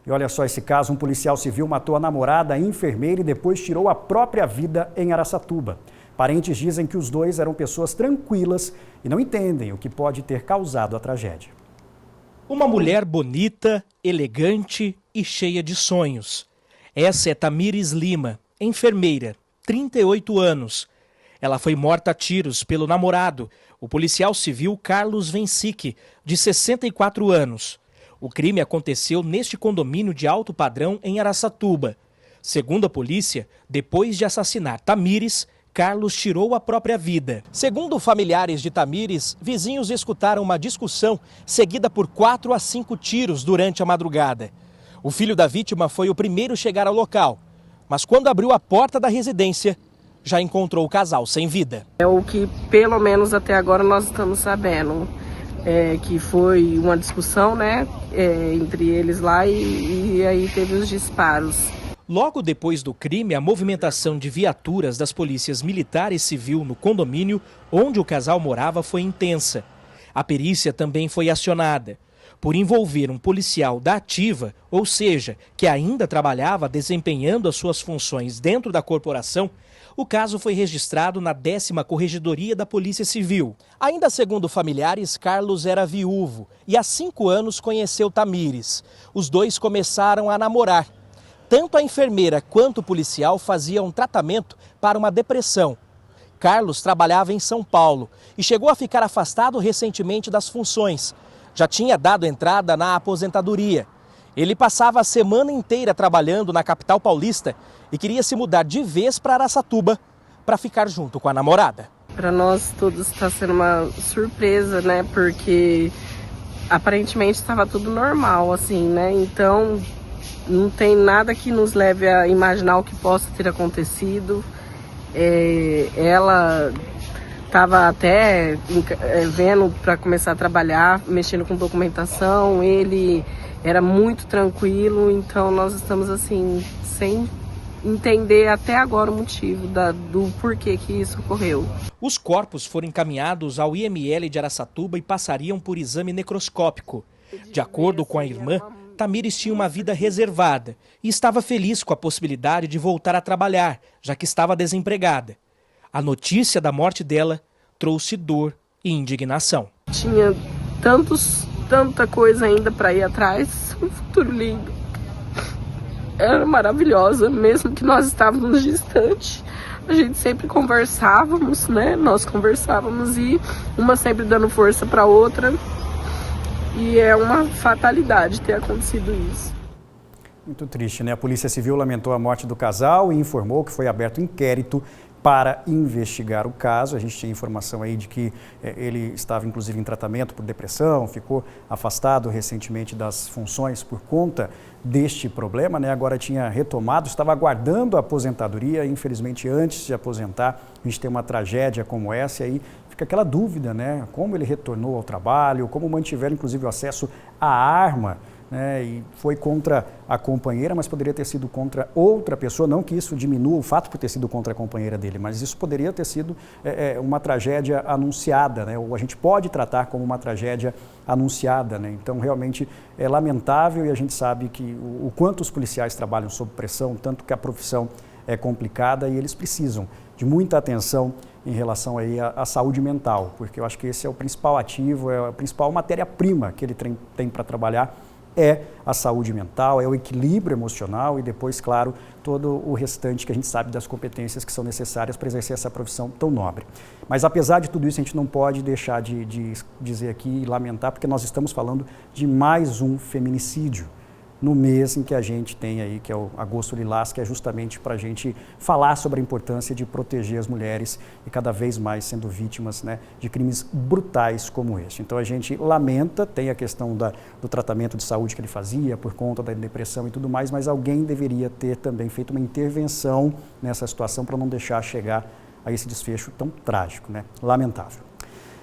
E olha só esse caso, um policial civil matou a namorada, a enfermeira, e depois tirou a própria vida em Araçatuba. Parentes dizem que os dois eram pessoas tranquilas e não entendem o que pode ter causado a tragédia. Uma mulher bonita, elegante e cheia de sonhos. Essa é Tamires Lima, enfermeira, 38 anos. Ela foi morta a tiros pelo namorado, o policial civil Carlos Vencic, de 64 anos. O crime aconteceu neste condomínio de alto padrão em Araçatuba. Segundo a polícia, depois de assassinar Tamires, Carlos tirou a própria vida. Segundo familiares de Tamires, vizinhos escutaram uma discussão seguida por 4 a 5 tiros durante a madrugada. O filho da vítima foi o primeiro a chegar ao local, mas quando abriu a porta da residência, já encontrou o casal sem vida. É o que, pelo menos até agora, nós estamos sabendo. Que foi uma discussão, né, entre eles lá e aí teve os disparos. Logo depois do crime, a movimentação de viaturas das polícias militar e civil no condomínio onde o casal morava foi intensa. A perícia também foi acionada. Por envolver um policial da ativa, ou seja, que ainda trabalhava desempenhando as suas funções dentro da corporação, o caso foi registrado na 10ª Corregedoria da Polícia Civil. Ainda segundo familiares, Carlos era viúvo e há 5 anos conheceu Tamires. Os dois começaram a namorar. Tanto a enfermeira quanto o policial faziam tratamento para uma depressão. Carlos trabalhava em São Paulo e chegou a ficar afastado recentemente das funções. Já tinha dado entrada na aposentadoria. Ele passava a semana inteira trabalhando na capital paulista e queria se mudar de vez para Araçatuba para ficar junto com a namorada. Para nós todos está sendo uma surpresa, né? Porque aparentemente estava tudo normal, assim, né? Então não tem nada que nos leve a imaginar o que possa ter acontecido. Ela estava até vendo para começar a trabalhar, mexendo com documentação. Ele era muito tranquilo, então nós estamos assim, sem entender até agora o motivo do porquê que isso ocorreu. Os corpos foram encaminhados ao IML de Araçatuba e passariam por exame necroscópico. De acordo com a irmã, Tamires tinha uma vida reservada e estava feliz com a possibilidade de voltar a trabalhar, já que estava desempregada. A notícia da morte dela trouxe dor e indignação. Tinha tanta coisa ainda para ir atrás, um futuro lindo. Era maravilhosa, mesmo que nós estávamos distantes. A gente sempre conversávamos, né? Nós conversávamos e uma sempre dando força para a outra. E é uma fatalidade ter acontecido isso. Muito triste, né? A Polícia Civil lamentou a morte do casal e informou que foi aberto inquérito para investigar o caso. A gente tinha informação aí de que ele estava inclusive em tratamento por depressão, ficou afastado recentemente das funções por conta deste problema, né? Agora tinha retomado, estava aguardando a aposentadoria. Infelizmente, antes de aposentar, a gente tem uma tragédia como essa e aí fica aquela dúvida, né? Como ele retornou ao trabalho, como mantiveram inclusive o acesso à arma, né? E foi contra a companheira, mas poderia ter sido contra outra pessoa. Não que isso diminua o fato por ter sido contra a companheira dele, mas isso poderia ter sido uma tragédia anunciada, né? Ou a gente pode tratar como uma tragédia anunciada, né? Então realmente é lamentável e a gente sabe que o quanto os policiais trabalham sob pressão, tanto que a profissão é complicada e eles precisam de muita atenção em relação aí à saúde mental, porque eu acho que esse é o principal ativo, é a principal matéria-prima que ele tem para trabalhar, é a saúde mental, é o equilíbrio emocional e depois, claro, todo o restante que a gente sabe das competências que são necessárias para exercer essa profissão tão nobre. Mas apesar de tudo isso, a gente não pode deixar de dizer aqui e lamentar, porque nós estamos falando de mais um feminicídio no mês em que a gente tem aí, que é o Agosto Lilás, que é justamente para a gente falar sobre a importância de proteger as mulheres e cada vez mais sendo vítimas, né, de crimes brutais como este. Então a gente lamenta, tem a questão do tratamento de saúde que ele fazia por conta da depressão e tudo mais, mas alguém deveria ter também feito uma intervenção nessa situação para não deixar chegar a esse desfecho tão trágico, né? Lamentável.